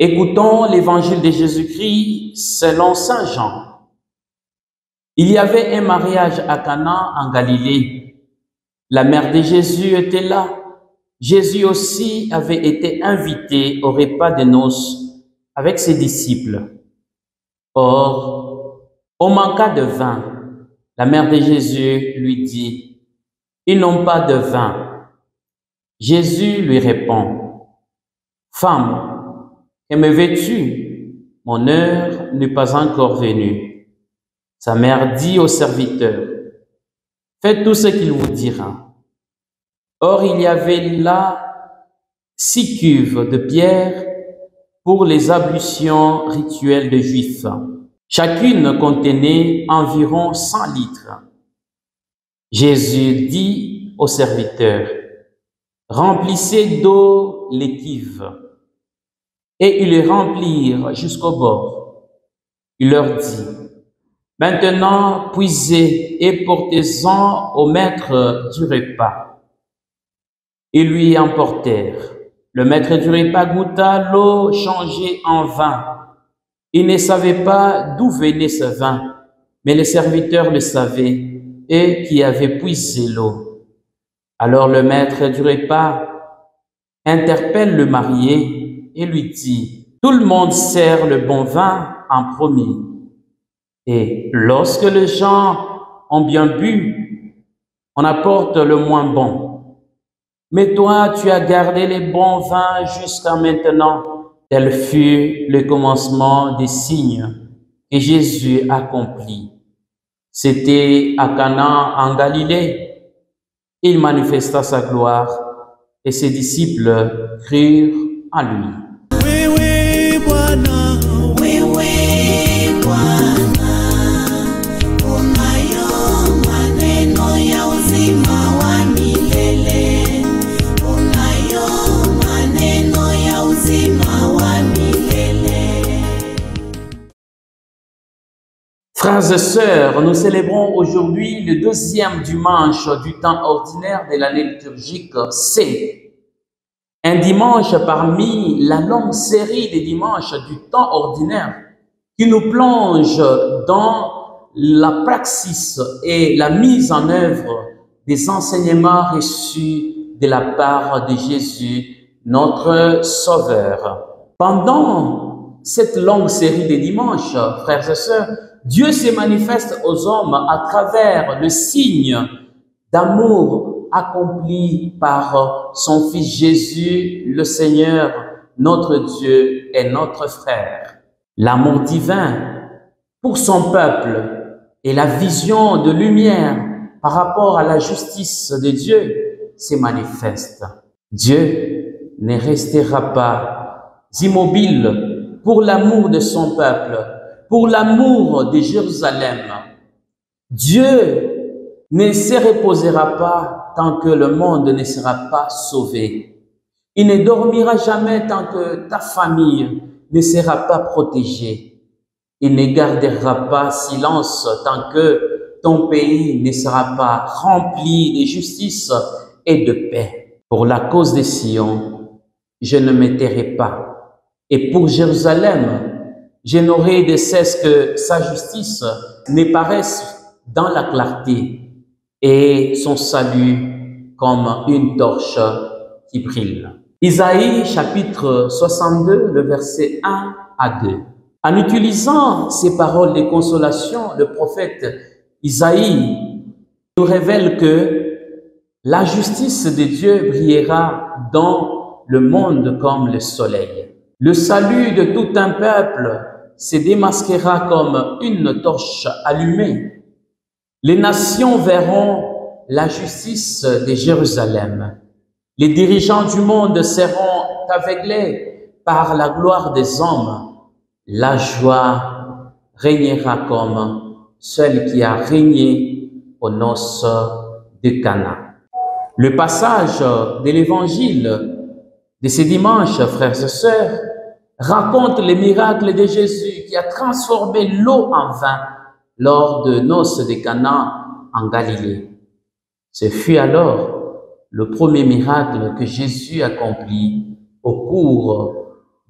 Écoutons l'évangile de Jésus-Christ selon Saint Jean. Il y avait un mariage à Cana en Galilée. La mère de Jésus était là. Jésus aussi avait été invité au repas de noces avec ses disciples. Or, au manqua de vin, la mère de Jésus lui dit, « Ils n'ont pas de vin. » Jésus lui répond, « Femme, que me veux-tu? Mon heure n'est pas encore venue. » Sa mère dit au serviteur, « Faites tout ce qu'il vous dira. » Or, il y avait là 6 cuves de pierre pour les ablutions rituelles des Juifs. Chacune contenait environ 100 litres. Jésus dit au serviteur, « Remplissez d'eau les cuves. » Et ils les remplirent jusqu'au bord. Il leur dit, « Maintenant, puisez et portez-en au maître du repas. » Ils lui emportèrent. Le maître du repas goûta l'eau changée en vin. Il ne savait pas d'où venait ce vin, mais les serviteurs le savaient et qui avaient puisé l'eau. Alors le maître du repas interpelle le marié et lui dit, « Tout le monde sert le bon vin en premier. Et lorsque les gens ont bien bu, on apporte le moins bon. Mais toi, tu as gardé les bons vins jusqu'à maintenant. » Tel fut le commencement des signes que Jésus accomplit. C'était à Cana en Galilée. Il manifesta sa gloire et ses disciples crurent en lui. Frères et sœurs, nous célébrons aujourd'hui le 2e dimanche du temps ordinaire de l'année liturgique C. Un dimanche parmi la longue série des dimanches du temps ordinaire qui nous plonge dans la praxis et la mise en œuvre des enseignements reçus de la part de Jésus, notre Sauveur. Pendant cette longue série des dimanches, frères et sœurs, Dieu se manifeste aux hommes à travers le signe d'amour accompli par son Fils Jésus, le Seigneur, notre Dieu et notre frère. L'amour divin pour son peuple et la vision de lumière par rapport à la justice de Dieu se manifestent. Dieu ne restera pas immobile pour l'amour de son peuple, pour l'amour de Jérusalem. Dieu ne se reposera pas tant que le monde ne sera pas sauvé. Il ne dormira jamais tant que ta famille ne sera pas protégée. Il ne gardera pas silence tant que ton pays ne sera pas rempli de justice et de paix. Pour la cause de Sion, je ne me tairai pas. Et pour Jérusalem, je n'aurai de cesse que sa justice ne paraisse dans la clarté et son salut comme une torche qui brille. Isaïe chapitre 62, le verset 1 à 2. En utilisant ces paroles de consolation, le prophète Isaïe nous révèle que la justice de Dieu brillera dans le monde comme le soleil. Le salut de tout un peuple se démasquera comme une torche allumée. Les nations verront la justice de Jérusalem. Les dirigeants du monde seront aveuglés par la gloire des hommes. La joie régnera comme celle qui a régné aux noces de Cana. Le passage de l'évangile de ce dimanche, frères et sœurs, raconte les miracles de Jésus qui a transformé l'eau en vin lors de noces de Cana en Galilée. Ce fut alors le premier miracle que Jésus accomplit au cours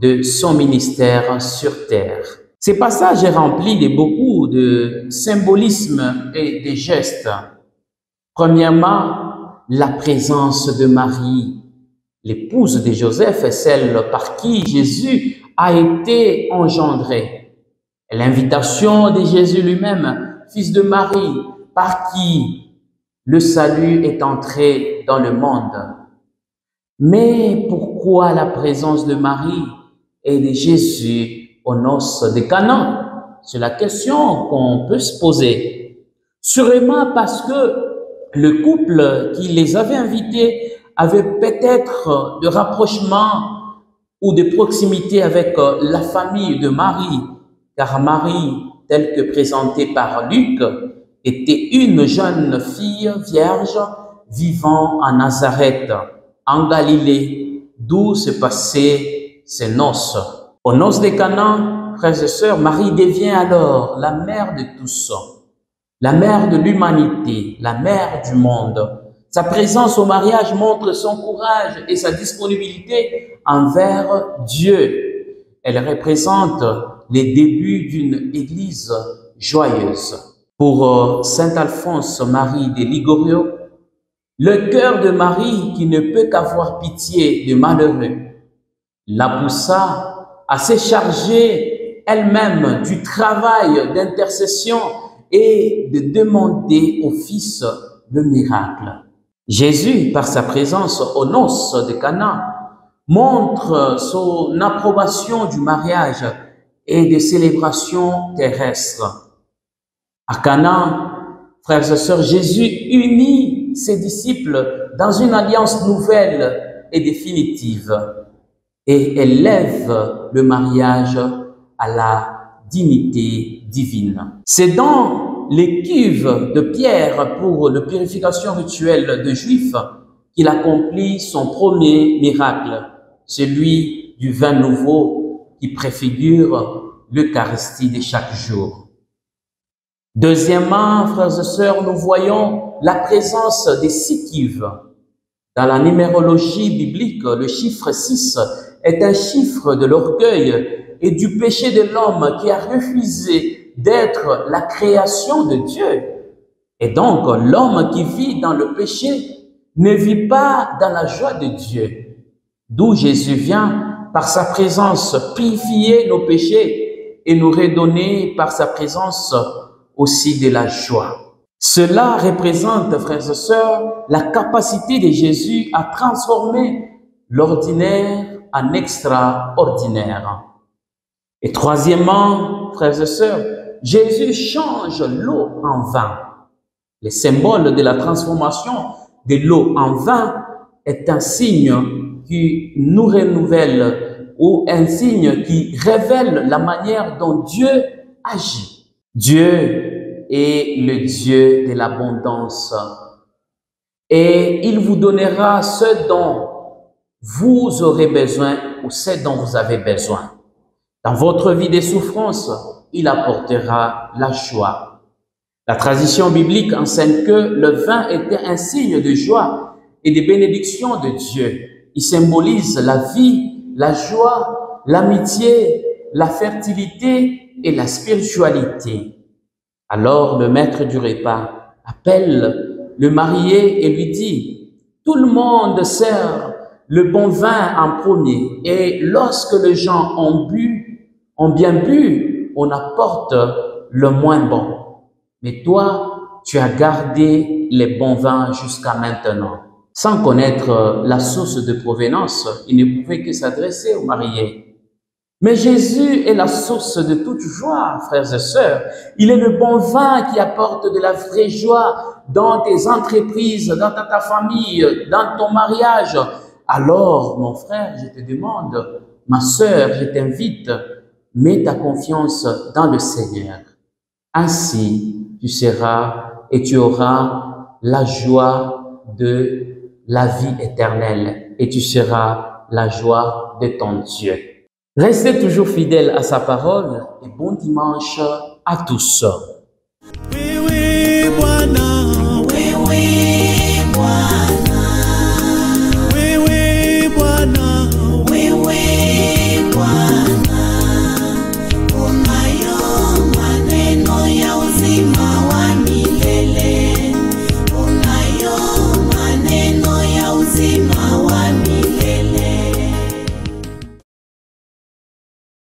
de son ministère sur terre. Ce passage est rempli de beaucoup de symbolisme et de gestes. Premièrement, la présence de Marie, l'épouse de Joseph, est celle par qui Jésus a été engendré. Et l'invitation de Jésus lui-même, fils de Marie, par qui le salut est entré dans le monde. Mais pourquoi la présence de Marie et de Jésus aux noces de Cana? C'est la question qu'on peut se poser. Sûrement parce que le couple qui les avait invités avait peut-être de rapprochement ou de proximité avec la famille de Marie, car Marie, telle que présentée par Luc, était une jeune fille vierge vivant à Nazareth, en Galilée, d'où se passaient ses noces. Aux noces de Cana, frères et sœurs, Marie devient alors la mère de tous, la mère de l'humanité, la mère du monde. Sa présence au mariage montre son courage et sa disponibilité envers Dieu. Elle représente les débuts d'une église joyeuse. Pour saint Alphonse Marie de Ligorio, le cœur de Marie qui ne peut qu'avoir pitié des malheureux la poussa à se charger elle-même du travail d'intercession et de demander au Fils le miracle. Jésus, par sa présence aux noces de Cana, montre son approbation du mariage et des célébrations terrestres. À Cana, frères et sœurs, Jésus unit ses disciples dans une alliance nouvelle et définitive et élève le mariage à la dignité divine. C'est dans les cuves de pierre pour la purification rituelle de Juifs qu'il accomplit son premier miracle, celui du vin nouveau qui préfigure l'Eucharistie de chaque jour. Deuxièmement, frères et sœurs, nous voyons la présence des 6 cuves. Dans la numérologie biblique, le chiffre 6 est un chiffre de l'orgueil et du péché de l'homme qui a refusé d'être la création de Dieu. Et donc, l'homme qui vit dans le péché ne vit pas dans la joie de Dieu. D'où Jésus vient, par sa présence, purifier nos péchés et nous redonner par sa présence aussi de la joie. Cela représente, frères et sœurs, la capacité de Jésus à transformer l'ordinaire en extraordinaire. Et troisièmement, frères et sœurs, Jésus change l'eau en vin. Le symbole de la transformation de l'eau en vin est un signe qui nous renouvelle ou un signe qui révèle la manière dont Dieu agit. Dieu est le Dieu de l'abondance et il vous donnera ce dont vous aurez besoin ou ce dont vous avez besoin. Dans votre vie de souffrance, il apportera la joie. La tradition biblique enseigne que le vin était un signe de joie et de bénédiction de Dieu. Il symbolise la vie, la joie, l'amitié, la fertilité et la spiritualité. Alors le maître du repas appelle le marié et lui dit « Tout le monde sert le bon vin en premier et lorsque les gens ont bien bu, on apporte le moins bon. Mais toi, tu as gardé les bons vins jusqu'à maintenant. » Sans connaître la source de provenance, il ne pouvait que s'adresser aux mariés. Mais Jésus est la source de toute joie, frères et sœurs. Il est le bon vin qui apporte de la vraie joie dans tes entreprises, dans ta famille, dans ton mariage. Alors, mon frère, je te demande, ma sœur, je t'invite, mets ta confiance dans le Seigneur. Ainsi, tu seras et tu auras la joie de la vie éternelle et tu seras la joie de ton Dieu. Restez toujours fidèles à sa parole et bon dimanche à tous. Oui, oui, Bwana, oui, oui.